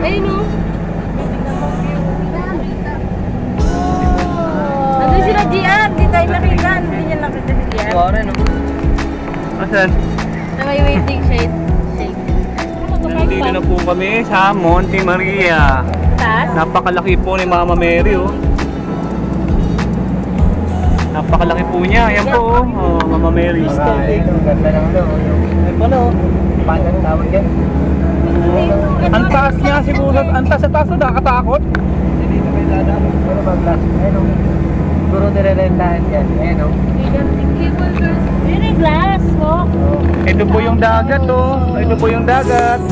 Ayun o. Nandun sila GR. Di tayo nakita. Hindi niya nakita si GR. Wala no? Asan? Na may waiting shade. Nandito na po kami sa Monte Maria. Taas? Napakalaki po ni Mama Mary oh. Napakalaki po niya. Ayan po oh, Mama Mary. Ang ganda ng ano. Ay pala oh. Paano ang tawag yan? Ang taas niya siguro. Ang taas sa taas na nakakatakot. Dito kayo dadaan. Ano ba glass? Ayun oh. Siguro nirerentahan yan. Ayun oh. Very glass. Oh. Ito po yung dagat oh. Ito po yung dagat.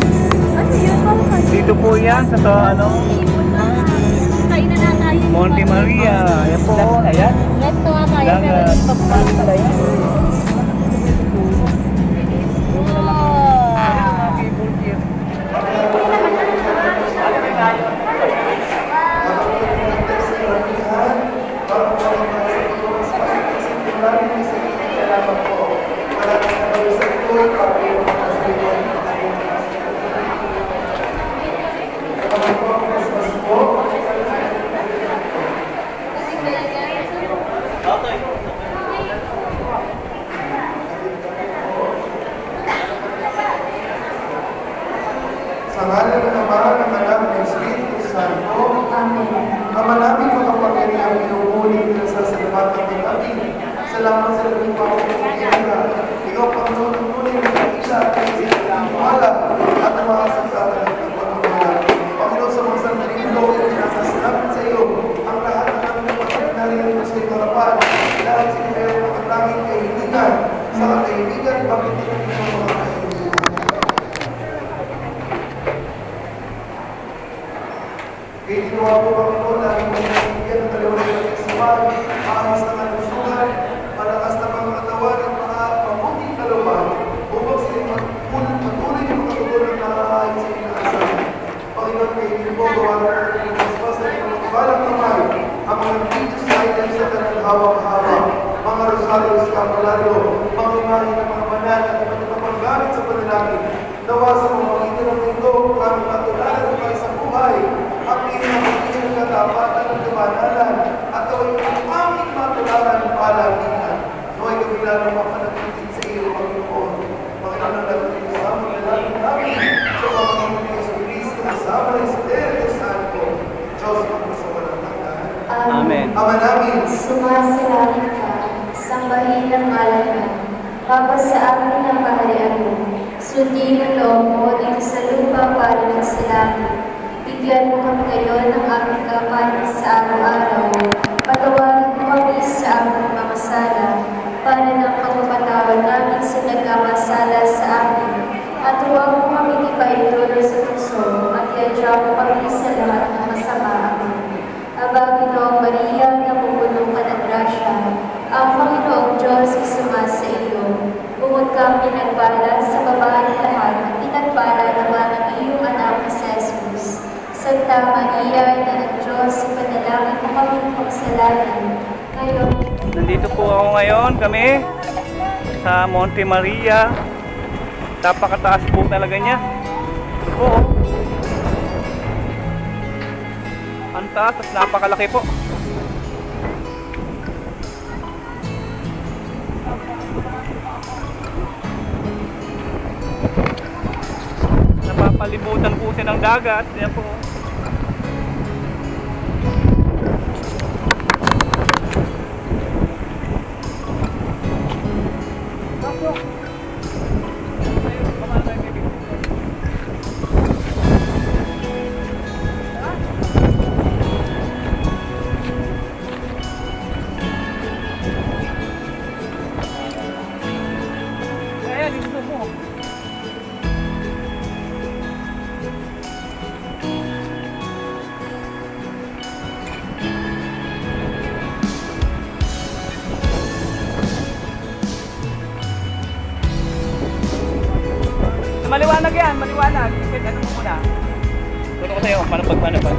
Ano yun? Dito po yan sa to, ano, Kain na tayo. Monte Maria. Ayan po. Ayan. Let's go nga tayo. Dagat. Pala yan. Sa ngalan ng Ama, ng Anak, ng Espiritu Santo. Amen. Ama namin makapangyarihan, pinupuli ng sasalamatan ng amin. Salamat sa labing pangkapangyarihan. Ikaw, Panginoon, ang tunay na isa at wala at makasagsalan ng pagkakulang. Panginoon, sa mga sandaling ito, itinasasalamat sa iyo ang lahat ng aming pagkakunarihan sa iyong harapan. Lahat sila kayo makatanging kaibigan. Sa kaibigan, bakit ito mga kaibigan? Kaya ginawa po Panginoon namin mga kaibigan ng kalawang pag-isipan, maayos na kalusugan, malakas na pangkatawan at mga mabuting kalawang upang sila patuloy na makatugon ng nakakain sa inaasahan. Panginoon, kayo po gawa ng paspas at mga balang kamay, ang mga videos na ilan sa kanilang hawak-hawak, mga rosaryo, eskapalaryo, mga imahe ng mga banal at iba't ibang panggamit sa panalangin. Nawa sa mga magitan ng mundo, kami matularan ng mga isang buhay, ang pinamagiging ng katapatan ng kabanalan at gawin ang aming matularan ng palagitan. Nawa'y kabilang ng mapanatitin sa iyo, Panginoon. Panginoon ang nagtitin sa aming lalaki namin sa pamamagitan ng Yesu Cristo kasama ng Espiritu Santo. Diyos ang masawalang hanggan. Amen. Ama namin, sumasalangit ka, sambahin ang ngalan mo, Papa sa amin ang kaharian mo, sundin ang loob mo dito sa lupa para ng sa langit. Bigyan mo kami ngayon ng aming kapanin sa araw-araw. Patawarin mo kami sa aming mga sala, para ng pagpapatawad namin sa nagkamasala sa amin. At huwag mo kami ipaituloy sa puso, at iadya mo kami sa lahat ng masama. Amen. Aba, Ginoong Maria, napupuno ka ng grasya, ang Panginoong Diyos ay sumasa iyo. Bukod kang pinagpala sa babae lahat, at pinagpala naman ang iyong anak na si Jesus. Santa Maria, na ng Diyos, ipanalangin mo kami pagsalanan. Ngayon, Nandito po ako ngayon, kami sa Monte Maria. Napakataas po talaga niya. Po. Ang taas at napakalaki po. Napapalibutan po siya ng dagat. Yan po. Maliwanag yan, maliwanag. Ano mo muna? Turo ko sa'yo, paano pagpanapan?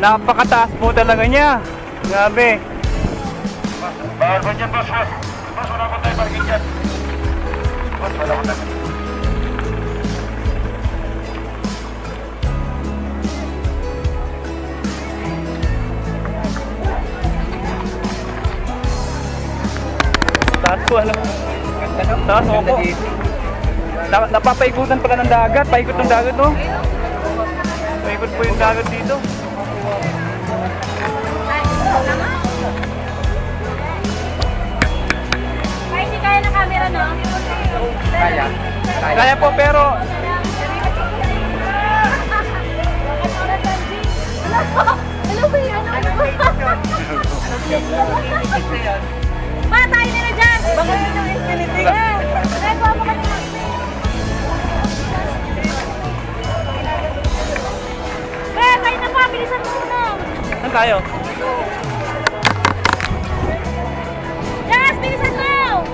Napakataas po talaga niya. Grabe. Bawal po dyan, boss. Boss, wala po tayo parking dyan. Boss, wala po tayo. Taas po, ano? Taas mo po. Napapaikutan pala ng dagat. Paikot ng dagat, no? Paikot po yung dagat dito. Ay, hindi kaya ng camera, no? Kaya. Kaya po, pero Ano ba yan? Pa, tayo nila dyan! Baka yun yung infinity. Ay, pa, baka nila. Kaya, tayo na pa, bilisan mo muna. saan tayo? Yes, bilisan mo!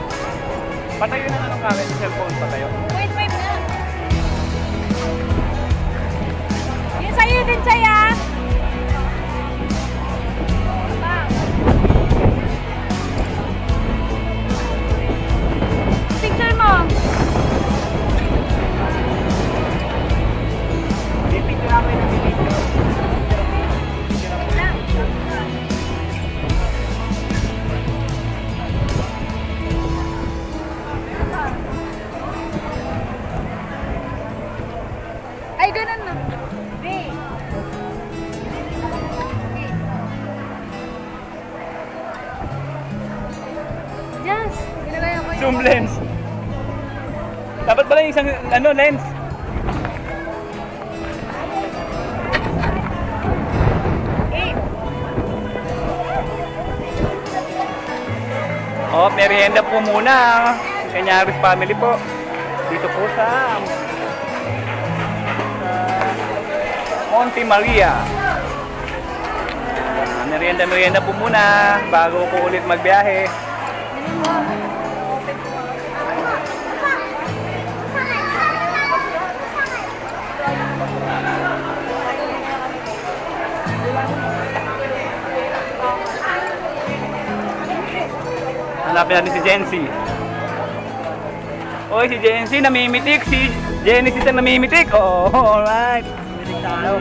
Patayo na ng camera sa cellphone, patayo. Wait na. Yung sa'yo din, Chaya. Picture mo. Pipicture namin ng video. Ay, ganun na. Hey. Yes. Ginagaya ko Zoom lens. Dapat pala yung isang lens. Oh, merienda po muna. Kanyaris family po. Dito po sa Monte Maria. Merienda po muna bago po ulit magbiyahe. Hanapin natin si Jency. Oy, si Jency namimitik. Si Genesis ang namimitik. Oh, alright. Namimitik tayo.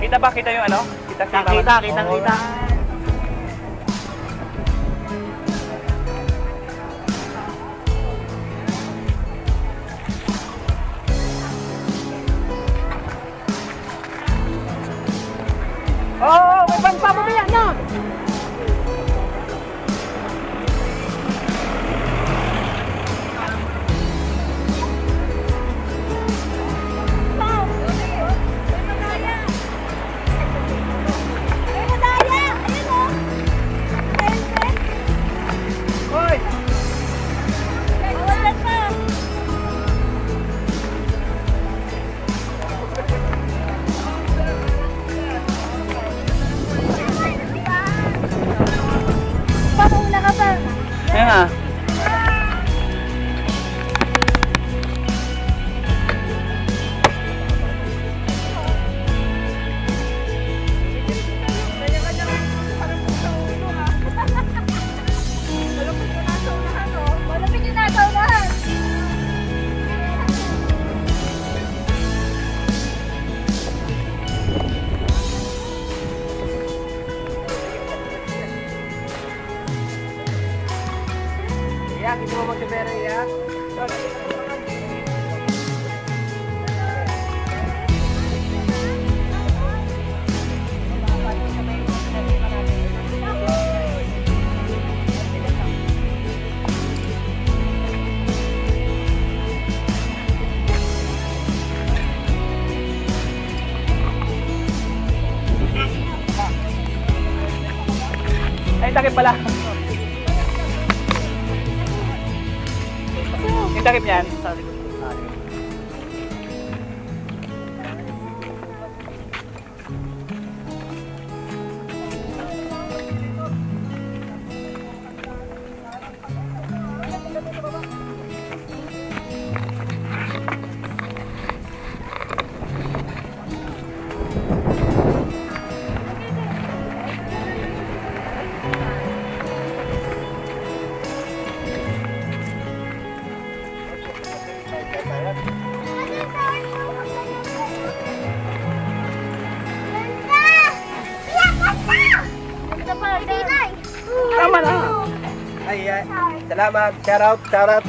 Kita ba? Kita yung ano? Kita. Oo, may pagpapamaya na. Ayan nga. Malapit yung nasa unahan. Iya, kita mau magsabere ya. Yung takip pala. Yung takip niyan. Tama na. Ay, salamat. Shout out, shout out.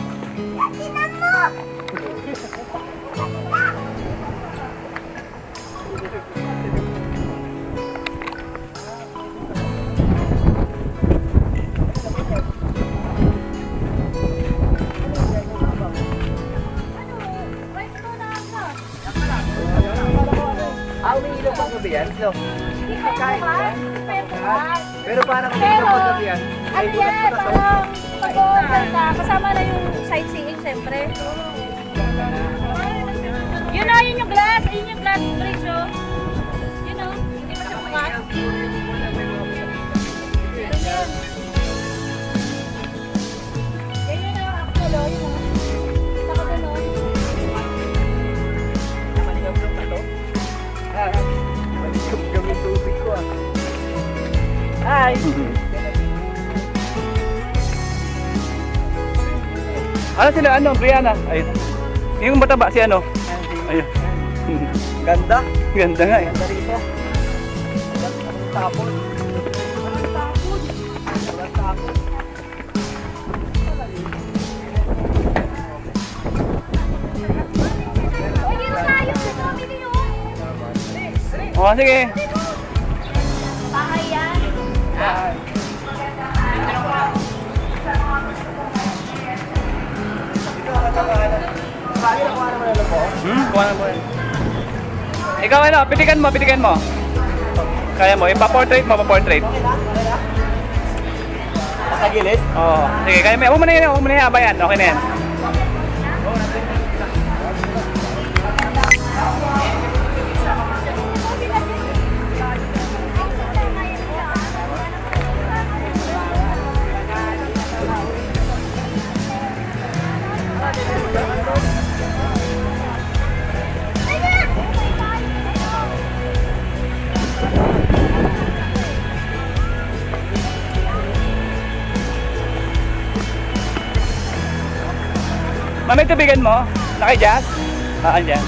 Umiinom pa gabi yan? No. Pagkain ba? Pero parang umiinom pa gabi yan. Ano yan? Parang pag-order ka, kasama na yung sightseeing, syempre. Yun o, yun yung glass. Yun yung glass bridge, o. Yun o, hindi pa siya bukas. Yan yun o, actual o. Yun o. Saka dun o. Maligam yung tubig ko ah. Ay! Ano sila? Ano? Brianna? Ayun. Yung mataba si ano? Ayun. Ganda. Ganda nga eh. Ganda rito. Walang tapon. Walang tapon. Walang tapon. Uy, dito tayo. Dito kami dito. O, sige. Bahay yan. Kuha na mo. Ikaw ano? Pitikan mo, pitikan mo. Kaya mo, ipa-portrait mo, pa-portrait. Nakagilid? Oo. Sige, kaya mo. Huwag mo na yan, huwag mo na yan. Abayan, okay na yan. Mami, tubigan mo. Naka-jazz? Andyan.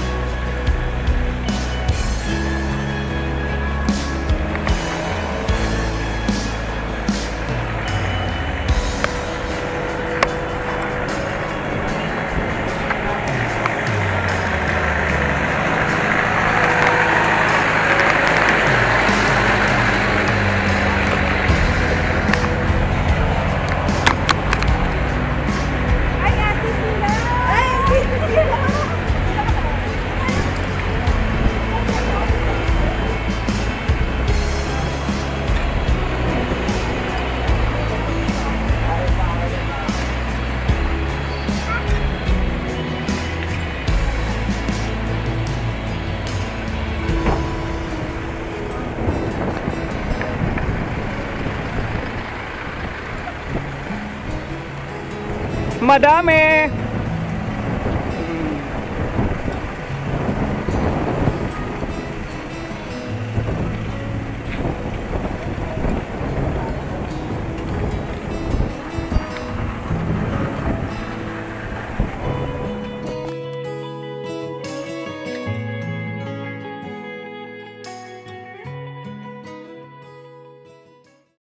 Madami!